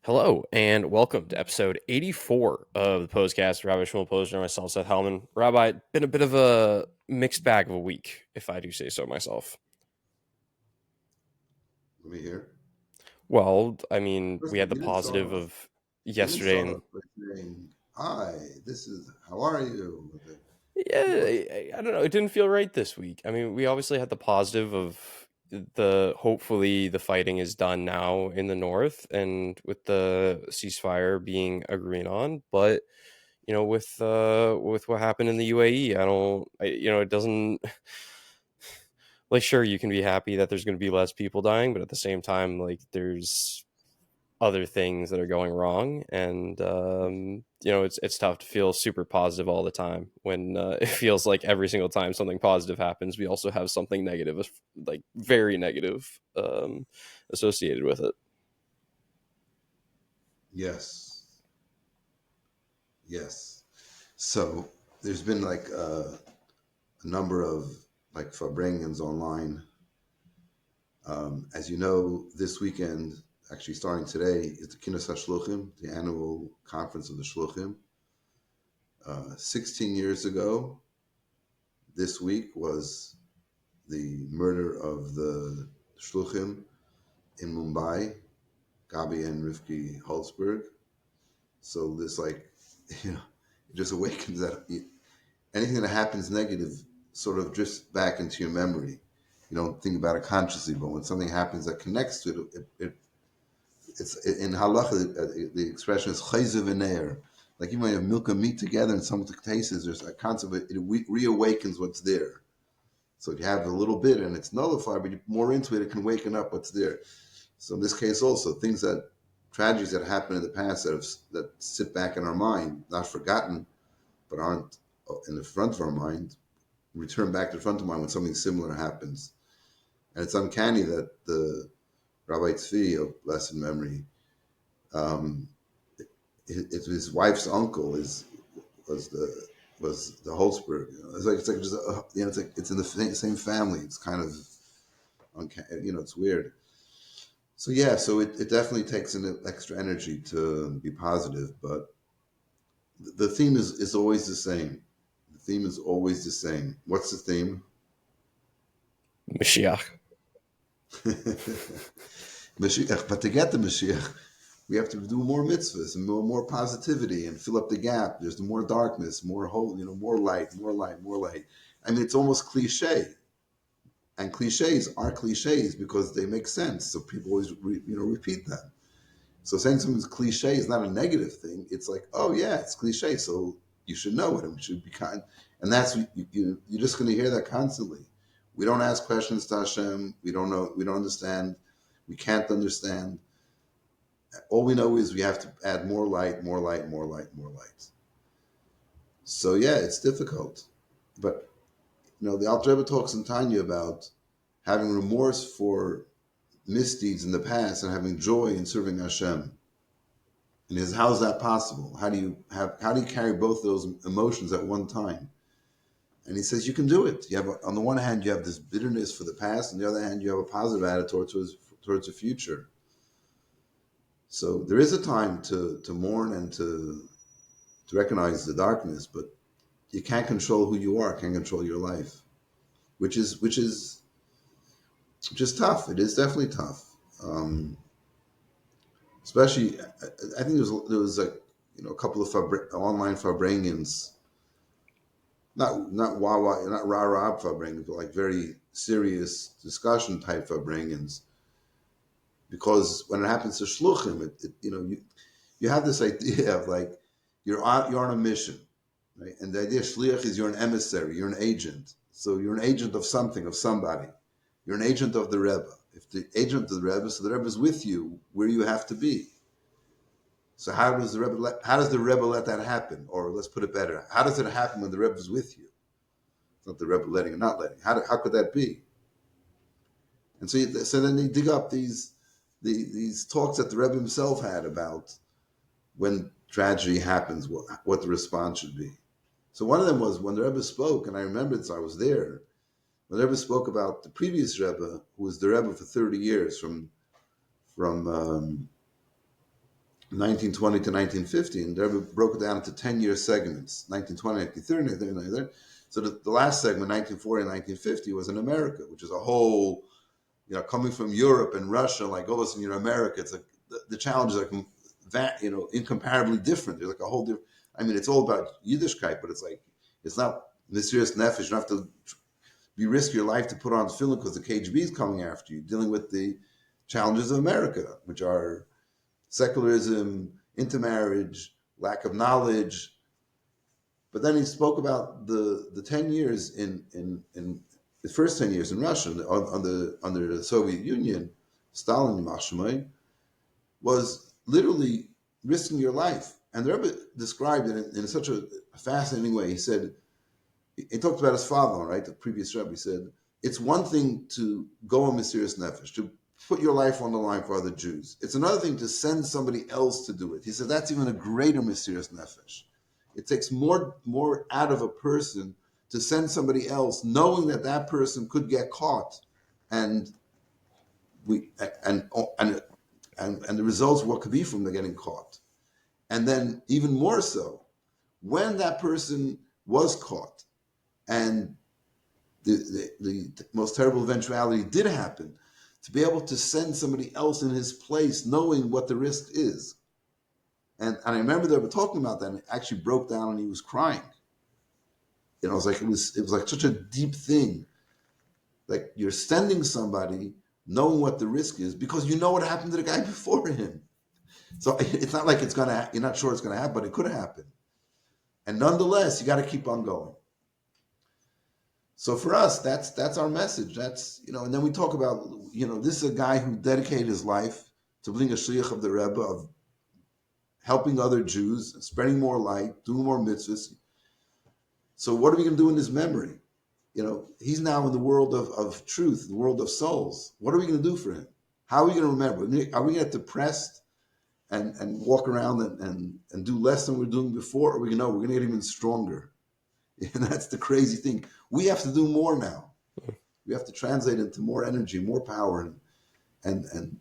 Hello and welcome to episode 84 of the Pos-cast. Rabbi Shmuel Posner and myself, Seth Hellman. Rabbi, been a bit of a mixed bag of a week, if I do say so myself. Let me hear. Well, I mean, First we of had all, the you didn't start positive off. of You didn't yesterday, start and off by saying, "Hi, this is how are you?" yeah, What's I don't know. It didn't feel right this week. I mean, we obviously had the positive of hopefully the fighting is done now in the north, and with the ceasefire being agreed on, but with what happened in the UAE, it doesn't like sure you can be happy that there's going to be less people dying, but at the same time, like there's other things that are going wrong, and it's tough to feel super positive all the time when it feels like every single time something positive happens, we also have something negative, like very negative, associated with it. yes, yes. So there's been like a number of like Farbrengens online. As you know, this weekend, actually starting today, is the Kinnus HaShluchim, the annual conference of the Shluchim. 16 years ago, this week was the murder of the Shluchim in Mumbai, Gabi and Rivki Holzberg. So this, like, it just awakens that anything that happens negative sort of drifts back into your memory. You don't think about it consciously, but when something happens that connects to it's in halacha. The expression is chayze v'neir. Like you might have milk and meat together, and someone tastes it. There's a concept of it reawakens what's there. So if you have a little bit and it's nullified, but you're more into it, it can waken up what's there. So in this case, also things that tragedies that happened in the past that sit back in our mind, not forgotten, but aren't in the front of our mind, return back to the front of mind when something similar happens. And it's uncanny that the Rabbi Zvi of blessed memory, um, his wife's uncle was the was the Holzberg. It's like just it's like it's in the same family. It's kind of uncanny. It's weird. So yeah, so it definitely takes an extra energy to be positive, but the theme is always the same. The theme is always the same. What's the theme? Mashiach. Mashiach. But to get the Mashiach, we have to do more mitzvahs and more positivity and fill up the gap. There's more darkness, more hope, more light, more light, more light. I mean, it's almost cliche, and cliches are cliches because they make sense. So people always repeat them. So saying something's cliche is not a negative thing. It's like, oh yeah, it's cliche, so you should know it and we should be kind. And that's you're just going to hear that constantly. We don't ask questions to Hashem. We don't know. We don't understand. We can't understand. All we know is we have to add more light, more light, more light, more light. So yeah, it's difficult. But the Alter Rebbe talks in Tanya about having remorse for misdeeds in the past and having joy in serving Hashem. And is how is that possible? How do you carry both those emotions at one time? And he says you can do it. You have on the one hand you have this bitterness for the past, on the other hand you have a positive attitude towards the future. So there is a time to mourn and to recognize the darkness, but you can't control who you are, can't control your life, which is tough. It is definitely tough. Especially, I think there was like a couple of online Farbrengens, not Wawa, not rah rah Farbrengens, but like very serious discussion type Farbrengens. Because when it happens to shluchim, you have this idea of like you're on a mission, right? And the idea of shliach is you're an emissary, you're an agent. So you're an agent of something, of somebody. You're an agent of the Rebbe. If the agent of the Rebbe, so the Rebbe is with you where you have to be. So how does the Rebbe let that happen? Or let's put it better, how does it happen when the Rebbe is with you? It's not the Rebbe letting or not letting. How could that be? And so then they dig up these talks that the Rebbe himself had about when tragedy happens, what the response should be. So one of them was when the Rebbe spoke, and I remembered, so I was there, when the Rebbe spoke about the previous Rebbe, who was the Rebbe for 30 years from 1920 to 1950, and the Rebbe broke it down into 10-year segments, 1920, 1930, 1930. So the last segment, 1940 and 1950, was in America, which is a whole, coming from Europe and Russia, like, oh, listen, you're America. It's like the challenges are that, incomparably different. They're like a whole different, I mean, it's all about Yiddishkeit, but it's like, it's not mysterious nefesh. You don't have to risk your life to put on tefillin because the KGB is coming after you, dealing with the challenges of America, which are secularism, intermarriage, lack of knowledge. But then he spoke about the 10 years in the first 10 years in Russia under the Soviet Union. Stalin was literally risking your life. And the Rebbe described it in such a fascinating way. He said, he talked about his father, right? The previous Rebbe. He said, it's one thing to go on mysterious nefesh, to put your life on the line for other Jews. It's another thing to send somebody else to do it. He said that's even a greater mysterious nefesh. It takes more out of a person to send somebody else, knowing that that person could get caught, and the results what could be from them getting caught, and then even more so when that person was caught, and the most terrible eventuality did happen, to be able to send somebody else in his place, knowing what the risk is. And I remember they were talking about that, and it actually broke down, and he was crying. It was like such a deep thing. Like, you're sending somebody knowing what the risk is because you know what happened to the guy before him. So it's not like you're not sure it's gonna happen, but it could happen. And nonetheless, you got to keep on going. So for us, that's our message. That's, and then we talk about, this is a guy who dedicated his life to being a shliach of the Rebbe, of helping other Jews, spreading more light, doing more mitzvahs. So what are we going to do in his memory? He's now in the world of truth, the world of souls. What are we going to do for him? How are we going to remember? Are we going to get depressed and walk around and do less than we're doing before? Or we're going to get even stronger? And that's the crazy thing. We have to do more now. We have to translate into more energy, more power, and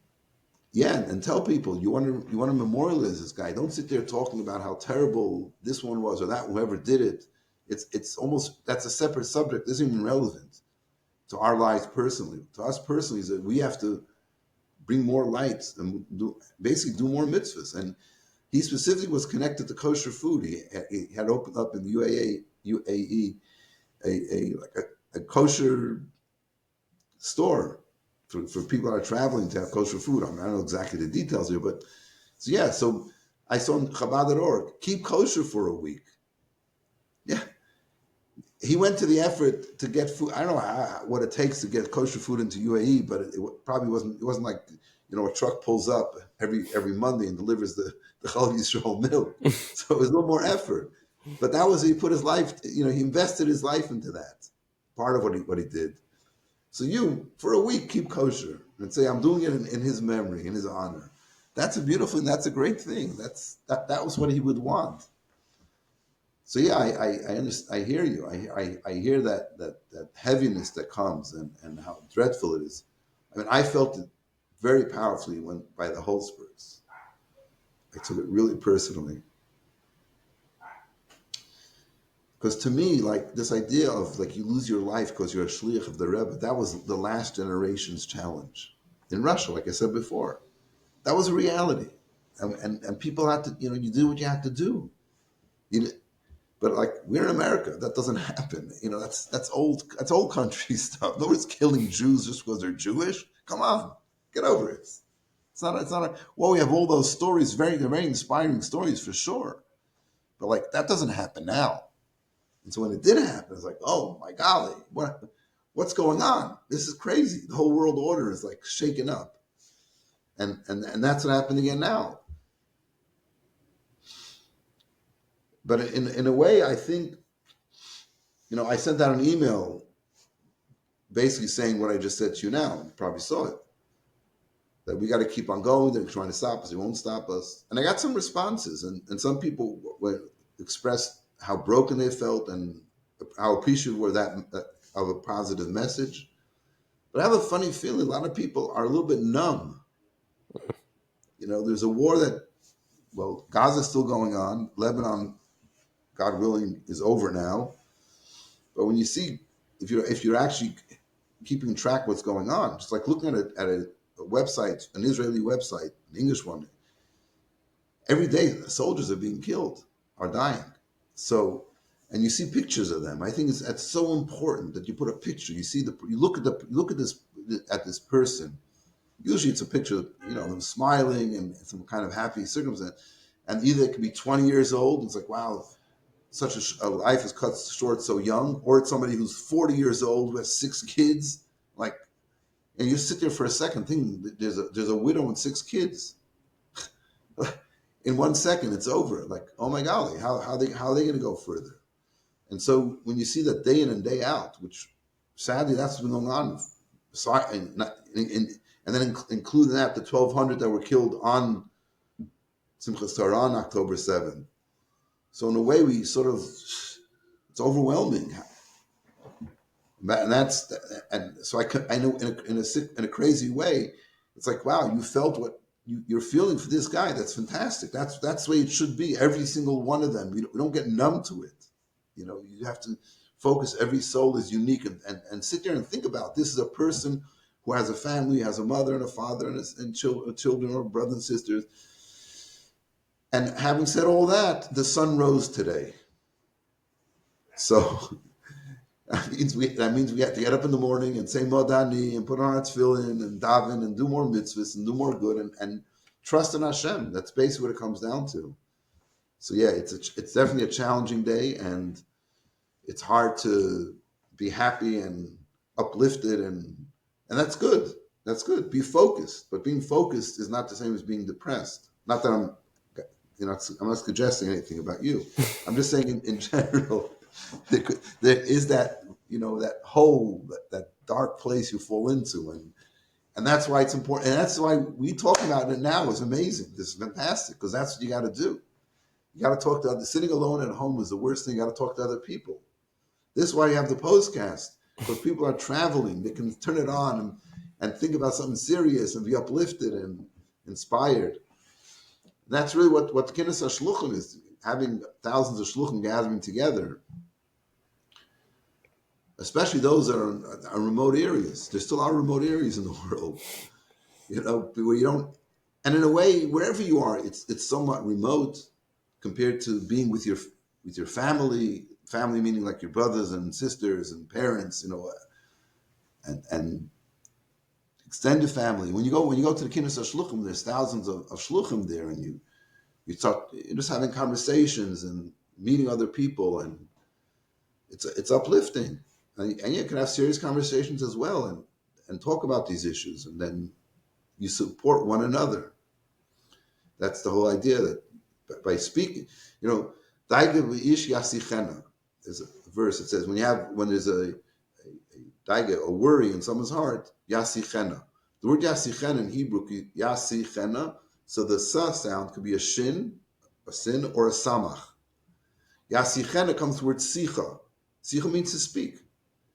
tell people you want to memorialize this guy. Don't sit there talking about how terrible this one was or that whoever did it. It's almost, that's a separate subject. It isn't even relevant to our lives personally. To us personally, is that we have to bring more light and basically do more mitzvahs. And he specifically was connected to kosher food. He had opened up in the UAE a kosher store for people that are traveling to have kosher food. I don't know exactly the details here, but so I saw in Chabad.org, keep kosher for a week. Yeah. He went to the effort to get food. I don't know what it takes to get kosher food into UAE, but it probably wasn't. It wasn't like a truck pulls up every Monday and delivers the Chol Yisrael milk. So it was a little more effort. But that was, he put his life. He invested his life into that. Part of what he did. So you, for a week, keep kosher and say, I'm doing it in his memory, in his honor. That's a beautiful and that's a great thing. That was what he would want. So I hear you. I hear that heaviness that comes and how dreadful it is. I mean, I felt it very powerfully by the Holzbergs. I took it really personally. Because to me, like, this idea of, like, you lose your life because you're a shliach of the Rebbe, that was the last generation's challenge. In Russia, like I said before, that was a reality. And people had to, you do what you had to do. But like, we're in America, that doesn't happen. That's old country stuff. Nobody's killing Jews just because they're Jewish. Come on, get over it. It's not well, we have all those stories, they're very inspiring stories for sure. But like, that doesn't happen now. And so when it did happen, it's like, oh my golly, what's going on? This is crazy. The whole world order is like shaken up. And that's what happened again now. But in a way, I think, I sent out an email basically saying what I just said to you now. You probably saw it. That we got to keep on going. They're trying to stop us. They won't stop us. And I got some responses. And some people expressed how broken they felt and how appreciative were that of a positive message. But I have a funny feeling a lot of people are a little bit numb. There's a war that well, Gaza's still going on. Lebanon, God willing, is over now. But when you see, if you're actually keeping track of what's going on, just like looking at a website, an Israeli website, an English one, every day the soldiers are being killed, are dying. So, and you see pictures of them. I think it's so important that you put a picture. You look at this person. Usually, it's a picture of them smiling and some kind of happy circumstance. And either it could be 20 years old. It's like, wow, such a life is cut short so young, or it's somebody who's 40 years old who has 6 kids. Like, and you sit there for a second thinking there's a widow and 6 kids. In 1 second, it's over. Like, oh my golly, how are they going to go further? And so when you see that day in and day out, which sadly that's been going on, and then including that the 1,200 that were killed on Simchas Torah on October 7th. So in a way, it's overwhelming. And so I know in a crazy way, it's like, wow, you felt what you're feeling for this guy. That's fantastic. That's the way it should be. Every single one of them. We don't get numb to it. You have to focus. Every soul is unique, and sit there and think about this is a person who has a family, has a mother and a father and children or brothers and sisters. And having said all that, the sun rose today. So that means we have to get up in the morning and say Modani and put on our tefillin and daven and do more mitzvahs and do more good and trust in Hashem. That's basically what it comes down to. So yeah, it's definitely a challenging day, and it's hard to be happy and uplifted, and that's good. That's good. Be focused, but being focused is not the same as being depressed. Not that I'm not suggesting anything about you. I'm just saying in general, there is that that hole, that dark place you fall into, and that's why it's important, and that's why we talk about it now is amazing. This is fantastic because that's what you got to do. You got to talk to others. Sitting alone at home is the worst thing. You got to talk to other people. This is why you have the Pos-cast, because people are traveling. They can turn it on and think about something serious and be uplifted and inspired. That's really what Kinnus HaShluchim is, having thousands of shluchim gathering together, especially those that are remote areas. There still are remote areas in the world, where you don't, and in a way, wherever you are, it's somewhat remote compared to being with your family meaning like your brothers and sisters and parents, and extended family. When you go to the Kinnus HaShluchim, there's thousands of shluchim there, and you're just having conversations and meeting other people, and it's uplifting. And you can have serious conversations as well, and talk about these issues, and then you support one another. That's the whole idea, that by speaking, Daiga v'ish yasichena. There's a verse that says when there's a daiga, a worry in someone's heart, yasichena. The word yasichena in Hebrew, yasichena, so the sa sound could be a sin, or a samach. Yasichena comes from the word sicha. Sicha means to speak.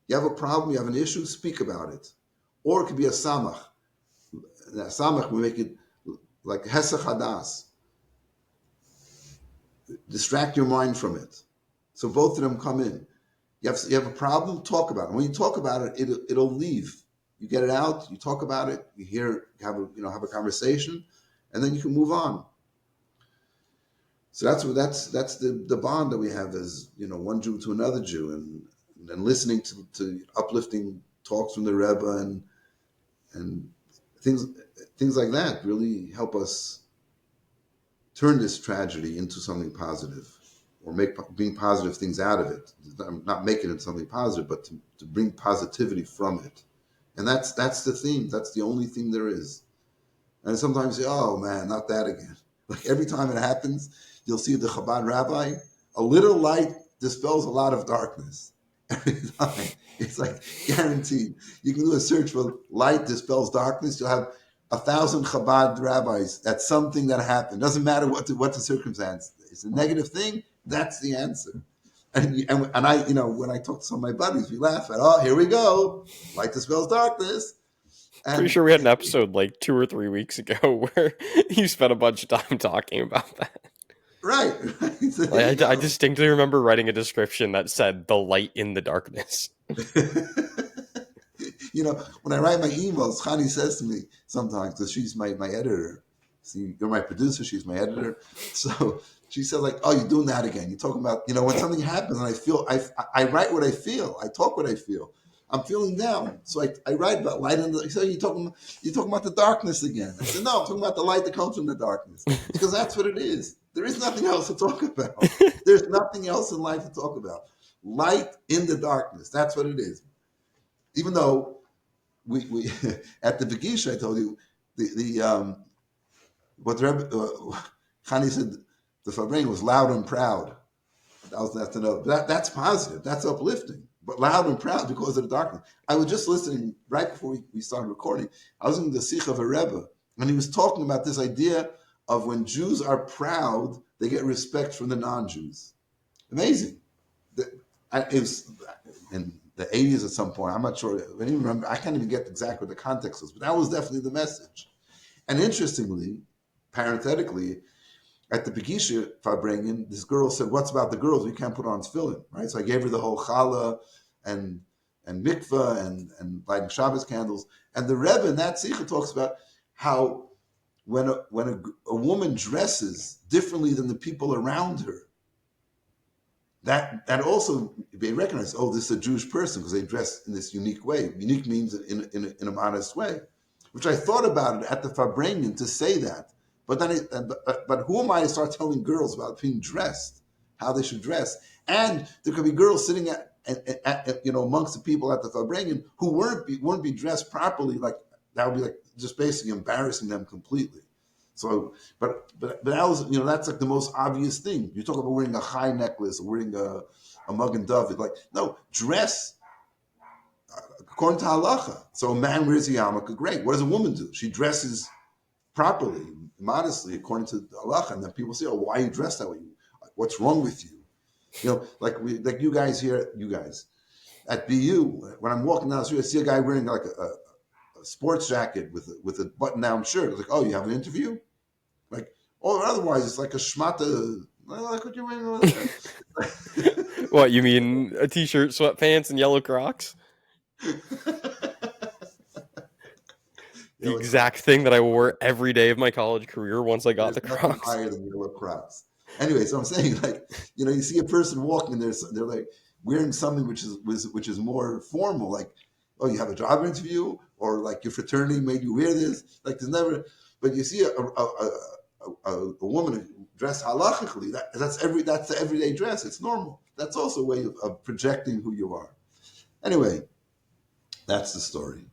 You have a problem, you have an issue, speak about it. Or it could be a samach. That samach, we make it like hesach hadas. Distract your mind from it. So both of them come in. You have a problem, talk about it. When you talk about it, it'll leave. You get it out, you talk about it, you have a conversation, and then you can move on. So that's the bond that we have as one Jew to another Jew, and listening to uplifting talks from the Rebbe and things like that really help us turn this tragedy into something positive, or bring positive things out of it. Not make it into something positive, but to bring positivity from it. And that's the theme. That's the only theme there is. And sometimes you say, oh man, not that again. Like every time it happens, you'll see the Chabad rabbi, a little light dispels a lot of darkness. Every time. It's like guaranteed. You can do a search for light dispels darkness. You'll have 1,000 Chabad rabbis. That's something that happened. Doesn't matter what the circumstance. It's a negative thing. That's the answer. And I, when I talk to some of my buddies, we laugh at, oh, here we go. Light dispels darkness. Pretty And sure we had an episode like 2 or 3 weeks ago where you spent a bunch of time talking about that. right, right. So there you Like, I go. distinctly remember writing a description that said "the light in the darkness." When I write my emails, Chani says to me sometimes, because she's my editor. See, you're my producer, she's my editor. So she says, like, oh, you're doing that again. You're talking about, when something happens and I write what I feel. I talk what I feel. I'm feeling down. So I write about light in the, so you're talking about the darkness again. I said, no, I'm talking about the light that comes from the darkness. Because that's what it is. There is nothing else to talk about. There's nothing else in life to talk about. Light in the darkness. That's what it is. Even though we at the Begisha, I told you what the Rebbe, Chani said the Fabring was loud and proud. That's another. That's positive. That's uplifting. But loud and proud because of the darkness. I was just listening right before we started recording. I was in the Sikh of a Rebbe, and he was talking about this idea of when Jews are proud, they get respect from the non-Jews. Amazing. It was in the 80s at some point. I'm not sure. I don't even remember. I can't even get exactly what the context was, but that was definitely the message. And interestingly, parenthetically, at the Begisha Farbrengen, this girl said, "What's about the girls? We can't put on tefillin, right?" So I gave her the whole challah and mikvah and lighting Shabbos candles. And the Rebbe in that sikha talks about how when a woman dresses differently than the people around her, that also they recognize, oh, this is a Jewish person because they dress in this unique way. Unique means in a modest way, which I thought about it at the Farbrengen to say that. But but who am I to start telling girls about being dressed, how they should dress? And there could be girls sitting at amongst the people at the Farbrengen who wouldn't be dressed properly. Like that would be like just basically embarrassing them completely. So, but that was that's like the most obvious thing. You talk about wearing a high necklace or wearing a mug and dove. It's like no, dress according to halacha. So a man wears a yarmulke, great. What does a woman do? She dresses properly, modestly, according to halacha, and then people say, "Oh, why are you dressed that way? What's wrong with you?" Like you guys at BU. When I'm walking down the street, I see a guy wearing like a sports jacket with a button-down shirt. It's like, "Oh, you have an interview?" Like, or otherwise, it's like a shmata. Like what you're wearing over there. What, you mean a t-shirt, sweatpants, and yellow Crocs? The exact thing that I wore every day of my college career once I got the Crocs. Higher than yellow Crocs. Anyway, so I'm saying, like, you see a person walking, they're like wearing something which is more formal, like, oh, you have a job interview, or like your fraternity made you wear this. Like, there's never, but you see a woman dressed halachically. That's the everyday dress. It's normal. That's also a way of projecting who you are. Anyway, that's the story.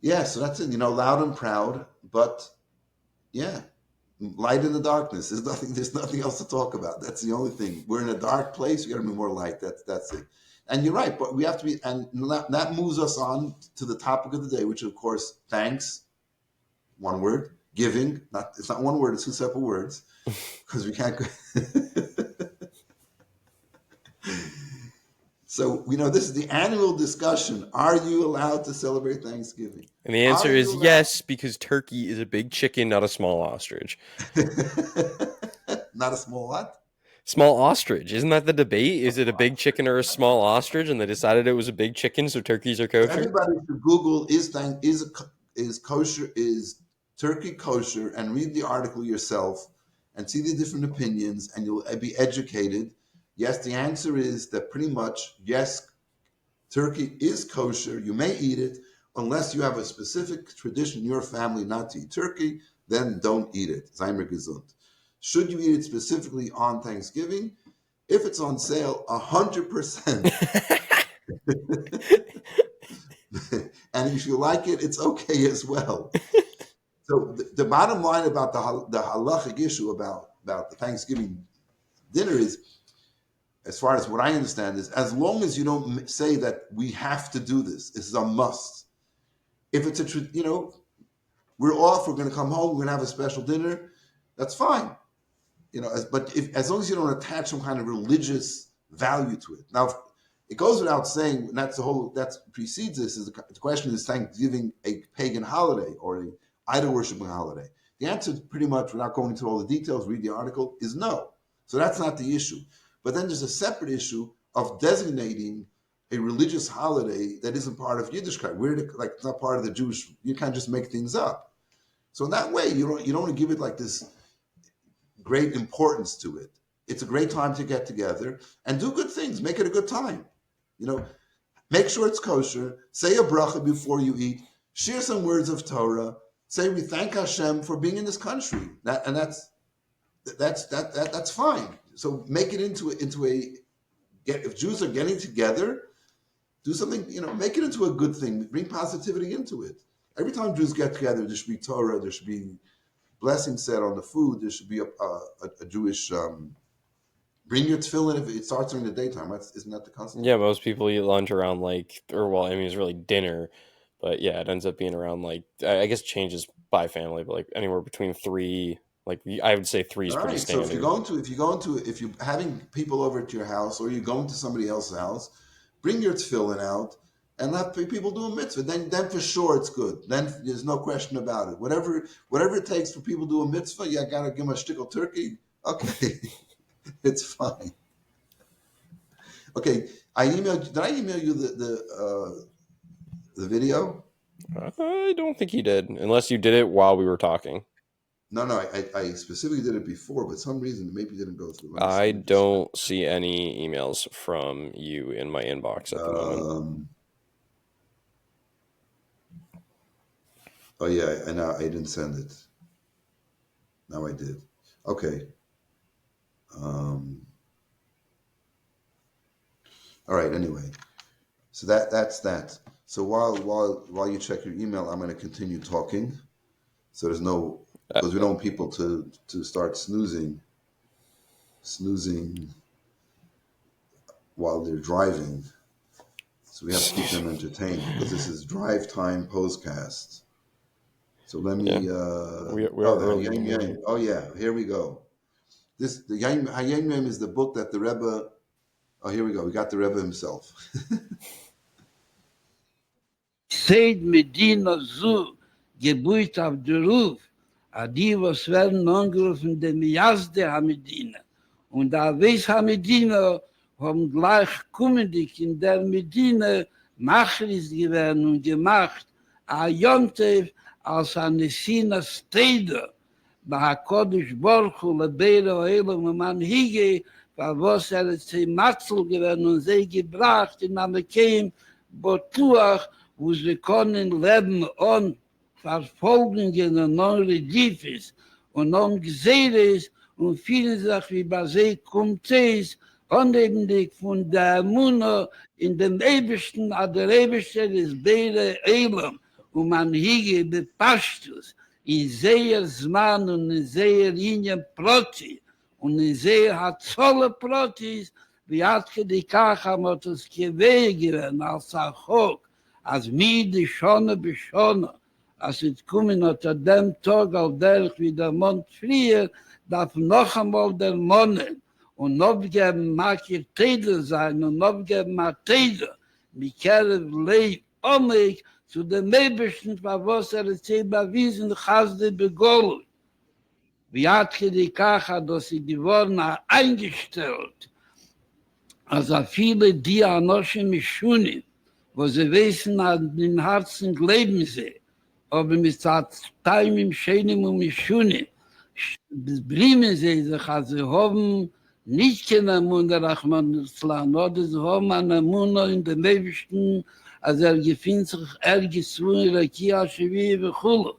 Yeah, so that's it. Loud and proud, but yeah, light in the darkness. There's nothing else to talk about. That's the only thing. We're in a dark place. We got to be more light. That's it. And you're right, but we have to be, and that moves us on to the topic of the day, which of course, thanks. One word. Giving. It's not one word. It's two separate words because we can't. So this is the annual discussion. Are you allowed to celebrate Thanksgiving? And the answer is yes, because turkey is a big chicken, not a small ostrich. Not a small what? Small ostrich. Isn't that the debate? Is it a big chicken or a small ostrich? And they decided it was a big chicken, so turkeys are kosher. Everybody should Google is kosher, is turkey kosher, and read the article yourself and see the different opinions, and you'll be educated. Yes, the answer is that pretty much, yes, turkey is kosher. You may eat it unless you have a specific tradition in your family not to eat turkey, then don't eat it. Zeimer gesund. Should you eat it specifically on Thanksgiving? If it's on sale, 100%. And if you like it, it's okay as well. So the bottom line about the halachic issue about the Thanksgiving dinner is, as far as what I understand, is as long as you don't say that we have to do this is a must. If it's we're off, we're going to come home, we're going to have a special dinner, that's fine. But as long as you don't attach some kind of religious value to it. Now, It goes without saying, and that precedes this, is the question is Thanksgiving a pagan holiday or a idol worshiping holiday? The answer is pretty much, without going into all the details, read the article, is no. So that's not the issue. But then there's a separate issue of designating a religious holiday that isn't part of Yiddishkeit. It's not part of the Jewish, you can't just make things up. So in that way, you don't want to give it like this great importance to it. It's a great time to get together and do good things. Make it a good time. Make sure it's kosher. Say a bracha before you eat. Share some words of Torah. Say we thank Hashem for being in this country. That's fine. So make it into a. If Jews are getting together, do something. Make it into a good thing. Bring positivity into it. Every time Jews get together, there should be Torah. There should be blessings said on the food. There should be a Jewish. Bring your tefillin if it starts during the daytime. Isn't that the custom? Yeah, most people eat lunch around it's really dinner, but yeah, it ends up being around I guess it changes by family, but anywhere between 3. I would say 3 is pretty standard. So if you're having people over at your house or you're going to somebody else's house, bring your tefillin out and let people do a mitzvah. Then for sure it's good. Then there's no question about it. Whatever it takes for people to do a mitzvah, you gotta give them a shtickle turkey. Okay. It's fine. Okay, did I email you the video? I don't think you did, unless you did it while we were talking. No, I specifically did it before, but some reason maybe it didn't go through. I don't see any emails from you in my inbox at the moment. Oh yeah, I didn't send it. Now I did. Okay. All right. Anyway, so that's that. So while you check your email, I'm going to continue talking. So there's no, because we don't want people to start snoozing while they're driving. So we have to keep them entertained because this is drive time Pos-cast. So let me. Oh yeah, here we go. The Hayom Yom is the book that the Rebbe. Oh, here we go. We got the Rebbe himself. Seid Medina zu gebuit auf der Ruf, a die was werden angerufen dem Yazde Hamedina. Und da weiß Hamedina haben gleich kommendig in der Medina Machris geworden und gemacht, a Yontev als eine Sina Stede, בהקודש ברוך הוא לבירה ואילו ממנהיגי was sie Matzel geworden und sie gebracht in Amerika botluach, wo sie können leben und Verfolgungen und non-Redifis und non-Geseres und fühlen sich wie bei sie kommt es unheimlich von der Muna in dem Ebersten, der Eberste ist Beire Elam und man hiege bepasst in sehr Zman und in sehr Linien Proti und in sehr hat Zolle Protis, wie hat die Kacha mit das Gewege als Achok, als mir die Schone beschone, als es kommen unter dem Tag auf der wie der Mond friert, darf noch einmal der Monat und aufgeben mag ihr Täter sein und aufgeben mag Täter, mit Kerl leib omig zu dem Ebersten, was es bewiesen Chasde begonnen. Wie hat die Kacha, dass sie geworden eingestellt, als viele die Anoschen Mischunim, wo sie wissen, an den Herzen leben sie, aber mit Time im Schenim und Mischunim, bringen sie sich, als sie haben nicht keine Munde Rachman Islam, oder sie haben eine Munde in dem Ebersten, als gefindt sich gezwungen, Rakia, Shevi, Vechulu.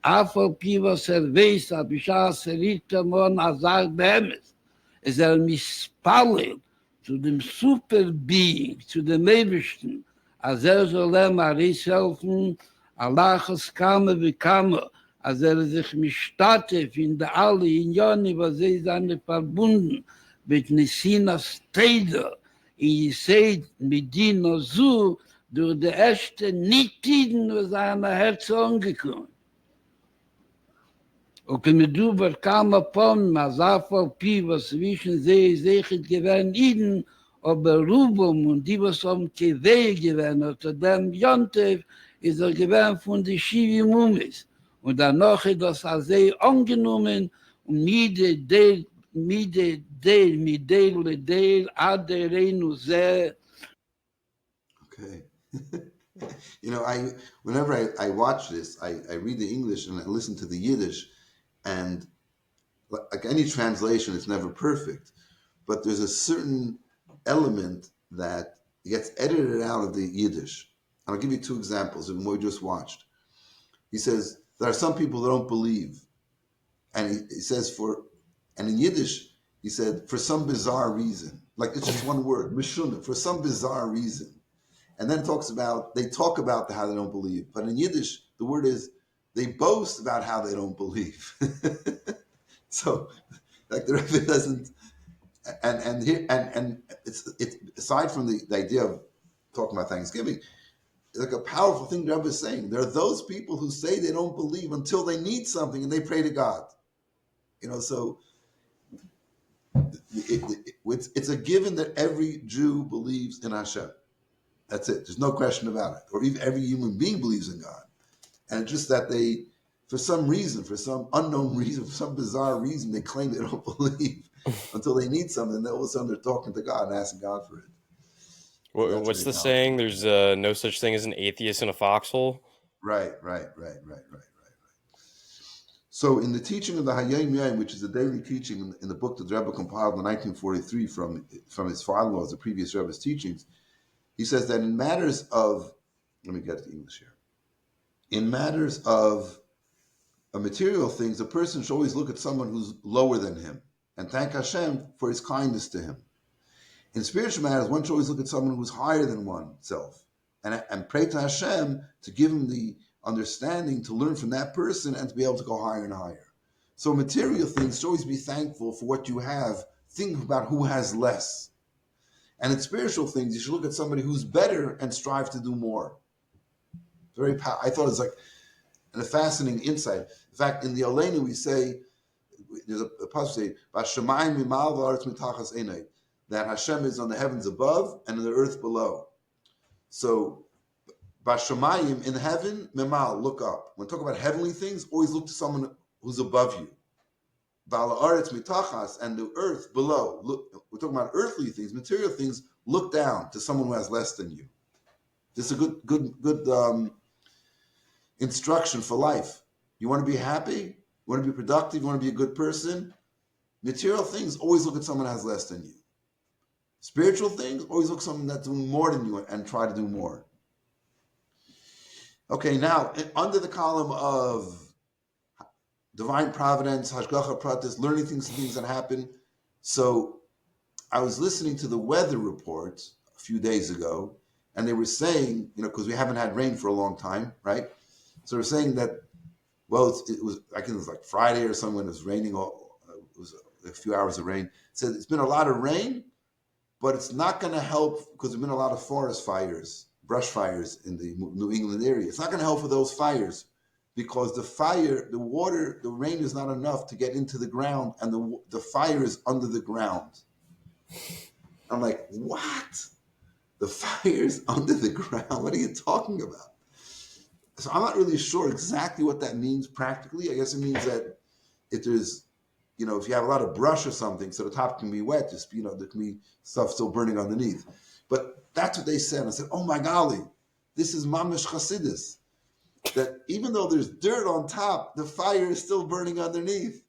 Afal pi was weiß, ab ich Mon Azar Behemes. Es mispallen zu dem Superbeing, zu dem Ebersten, als soll Aris helfen, Allahs Kame wie Kame, als sich misstattet in der alle Unioni, was sie seine verbunden mit Nessina Stede, in Seid Medina zu, durch die erste Nichtiden, was seine Herz angekommen. Und wenn du kam upon Mazafal Pi, was zwischen sie sich gewähren Iden, aber Rubum und die, was Kevei gewähnt, zu dem Jontef, ist gewähnt von die Shivi Mumis. Und danach ist das sehr angenommen und mit Del, Ade Reinu Zeh. Okay. Whenever I watch this, I read the English and I listen to the Yiddish, and like any translation, it's never perfect, but there's a certain element that gets edited out of the Yiddish. I'll give you two examples of what we just watched. He says, there are some people that don't believe. And he says and in Yiddish, he said, for some bizarre reason. Like it's just one word, mishuna, for some bizarre reason. And then they talk about how they don't believe. But in Yiddish, the word is, they boast about how they don't believe. So, like the Rebbe doesn't, and it's aside from the idea of talking about Thanksgiving, it's like a powerful thing the Rebbe is saying. There are those people who say they don't believe until they need something and they pray to God. So it's a given that every Jew believes in Hashem. That's it. There's no question about it. Or even every human being believes in God. And it's just that they, for some reason, for some unknown reason, for some bizarre reason, they claim they don't believe until they need something. And then all of a sudden they're talking to God and asking God for it. What's the saying? There's no such thing as an atheist in a foxhole. Right. So in the teaching of the Hayom Yom, which is a daily teaching in the book that the Rebbe compiled in 1943 from his father-in-law's, the previous Rebbe's teachings, he says that in matters of, let me get the English here. In matters of material things, a person should always look at someone who's lower than him and thank Hashem for his kindness to him. In spiritual matters, one should always look at someone who's higher than oneself and pray to Hashem to give him the understanding to learn from that person and to be able to go higher and higher. So material things should always be thankful for what you have. Think about who has less. And in spiritual things, you should look at somebody who's better and strive to do more. I thought it was like a fascinating insight. In fact, in the Aleinu we say, there's a passage say, that Hashem is on the heavens above and in the earth below. So, Bashamayim in heaven, Memal, look up. When we talk about heavenly things, always look to someone who's above you. Ba'ala'aretz mitachas, and the earth below. Look, we're talking about earthly things, material things. Look down to someone who has less than you. This is a good instruction for life. You want to be happy? You want to be productive? You want to be a good person? Material things, always look at someone who has less than you. Spiritual things, always look at someone that's doing more than you and try to do more. Okay, now, under the column of divine providence, hashgacha pratis, learning things that happen. So I was listening to the weather report a few days ago, and they were saying, because we haven't had rain for a long time, right? So they're saying that, well, it was like Friday or something when it was raining, it was a few hours of rain. It said it's been a lot of rain, but it's not going to help because there's been a lot of forest fires, brush fires in the New England area. It's not going to help for those fires because the rain is not enough to get into the ground, and the fire is under the ground. I'm like, what? The fire is under the ground? What are you talking about? So I'm not really sure exactly what that means practically. I guess it means that if there's, if you have a lot of brush or something, so the top can be wet, just, there can be stuff still burning underneath. But that's what they said. I said, oh my golly, this is mamish chasidus. That even though there's dirt on top, the fire is still burning underneath.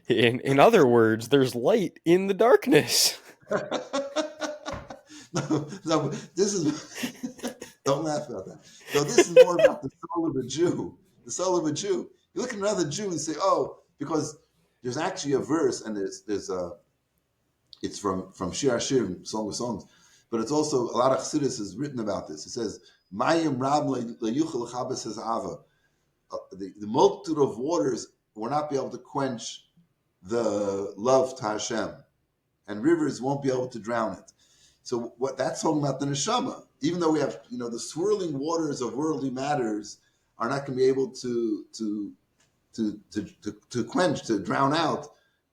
In other words, there's light in the darkness. No, this is, don't laugh about that. So this is more about the soul of a Jew. The soul of a Jew. You look at another Jew and say, oh, because there's actually a verse, and it's from Shir Hashirim, Song of Songs, but it's also, a lot of Chassidus is written about this. It says, Mayim Rab le'yuchel chabes ha'ava. The multitude of waters will not be able to quench the love to Hashem, and rivers won't be able to drown it. So what that's talking about the neshama. Even though we have, the swirling waters of worldly matters are not going to be able to quench, to drown out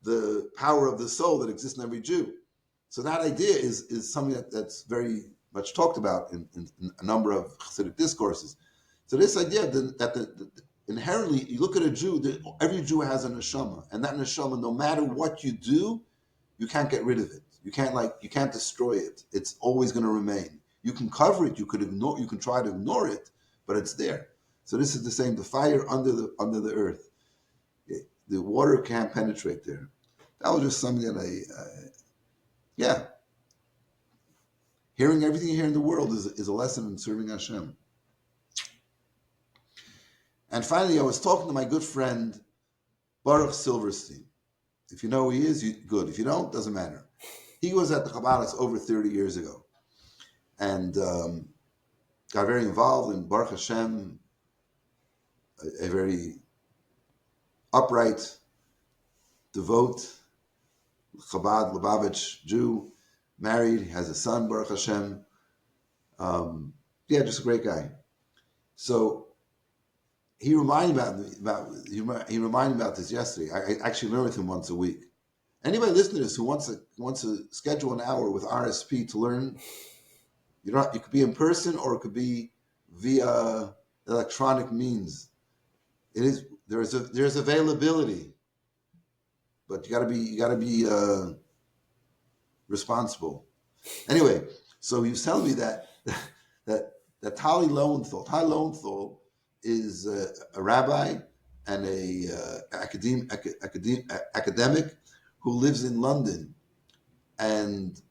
the power of the soul that exists in every Jew. So that idea is something that's very much talked about in a number of Hasidic discourses. So this idea that inherently, you look at a Jew, every Jew has a neshama, and that neshama, no matter what you do, you can't get rid of it. You can't destroy it. It's always going to remain. You can cover it. You can try to ignore it, but it's there. So this is the same. The fire under the earth, the water can't penetrate there. That was just something that hearing everything you hear in the world is a lesson in serving Hashem. And finally, I was talking to my good friend Baruch Silverstein. If you know who he is, good. If you don't, doesn't matter. He was at the Chabad over 30 years ago, and got very involved in Baruch Hashem, a very upright, devout Chabad Lubavitch Jew, married, has a son, Baruch Hashem. Just a great guy. So he reminded me about this yesterday. I actually learn with him once a week. Anybody listening to this who wants to schedule an hour with RSP to learn, it could be in person or it could be via electronic means. There's availability, but you gotta be responsible. Anyway, so he was telling me that Tali Lowenthal is a rabbi and a academic who lives in London, and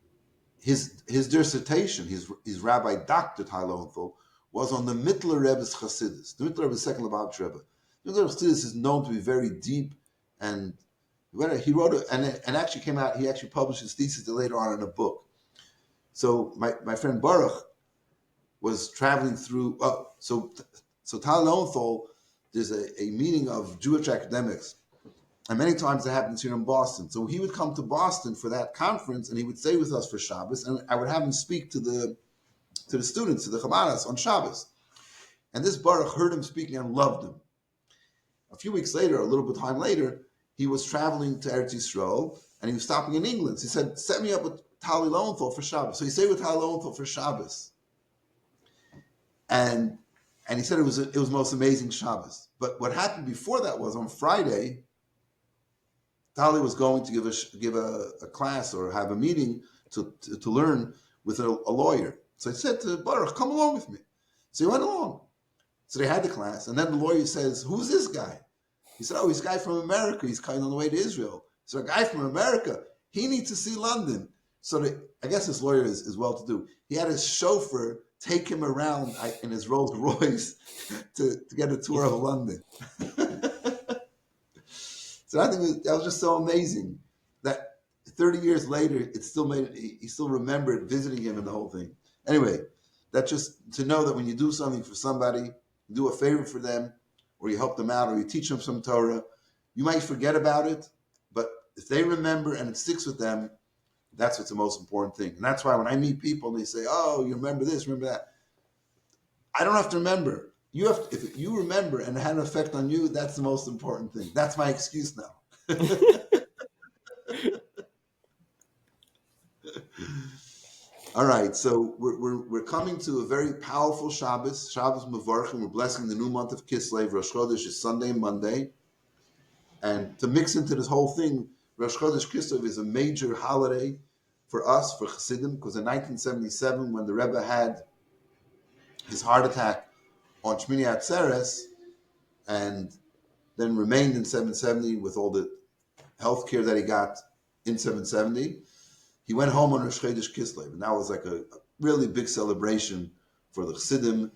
his dissertation, his Rabbi Dr. Tali Lowenthal, was on the Mittler Rebbe's Chassidus. The Mittler Rebbe's second Lubavitch Rebbe. The Mittler Rebbe's Chassidus is known to be very deep, and he wrote it, and actually came out. He actually published his thesis later on in a book. So my friend Baruch was traveling through. So Tali Lowenthal, there's a meeting of Jewish academics, and many times that happens here in Boston. So he would come to Boston for that conference, and he would stay with us for Shabbos, and I would have him speak to the students, to the Chamadas on Shabbos. And this Baruch heard him speaking and loved him. A few weeks later, a little bit time later, he was traveling to Eretz Yisrael, and he was stopping in England. So he said, set me up with Tali Lowenthal for Shabbos. So he stayed with Tali Lowenthal for Shabbos. And he said it was the most amazing Shabbos. But what happened before that was on Friday, Tali was going to give a class or have a meeting to learn with a lawyer. So I said to Baruch, come along with me. So he went along. So they had the class, and then the lawyer says, who's this guy? He said, he's a guy from America. He's coming on the way to Israel. So a guy from America, he needs to see London. So I guess this lawyer is well-to-do. He had his chauffeur take him around in his Rolls Royce to get a tour of London. So I think that was just so amazing that 30 years later, he still remembered visiting him and the whole thing. Anyway, that's just to know that when you do something for somebody, you do a favor for them, or you help them out, or you teach them some Torah, you might forget about it, but if they remember and it sticks with them, that's what's the most important thing. And that's why when I meet people and they say, you remember this, remember that, I don't have to remember. If you remember and it had an effect on you, that's the most important thing. That's my excuse now. All right, so we're coming to a very powerful Shabbos Mevarchim. We're blessing the new month of Kislev. Rosh Chodesh is Sunday and Monday. And to mix into this whole thing, Rosh Chodesh Kislev is a major holiday for us, for Chassidim, because in 1977, when the Rebbe had his heart attack on Shmini Atzeres, and then remained in 770 with all the health care that he got in 770, he went home on Rosh Chodesh Kislev, and that was like a really big celebration for the Chassidim,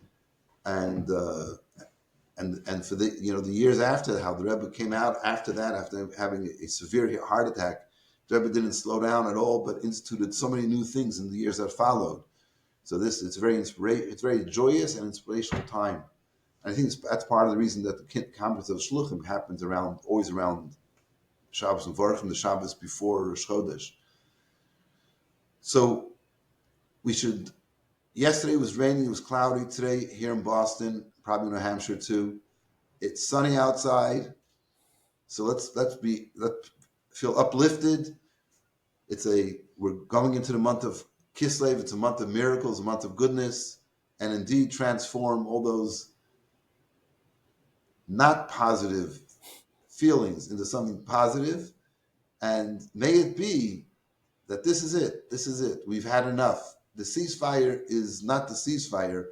and for the the years after, how the Rebbe came out after that, after having a severe heart attack. The Rebbe didn't slow down at all, but instituted so many new things in the years that followed. So it's very joyous and inspirational time. And I think that's part of the reason that the conference of Shluchim happens always around Shabbos and Varchim, the Shabbos before Rosh Chodesh. So yesterday it was raining, it was cloudy. Today here in Boston, probably in New Hampshire too, it's sunny outside. So let's feel uplifted. We're going into the month of Kislev. It's a month of miracles, a month of goodness, and indeed transform all those not positive feelings into something positive. And may it be that this is it. This is it. We've had enough. The ceasefire is not the ceasefire.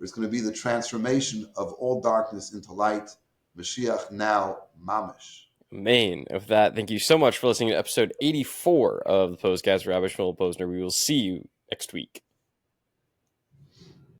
It's going to be the transformation of all darkness into light. Mashiach now, mamish. Amen. With that, thank you so much for listening to episode 84 of the Pos-cast. Rabbi Shmuel Posner. We will see you next week.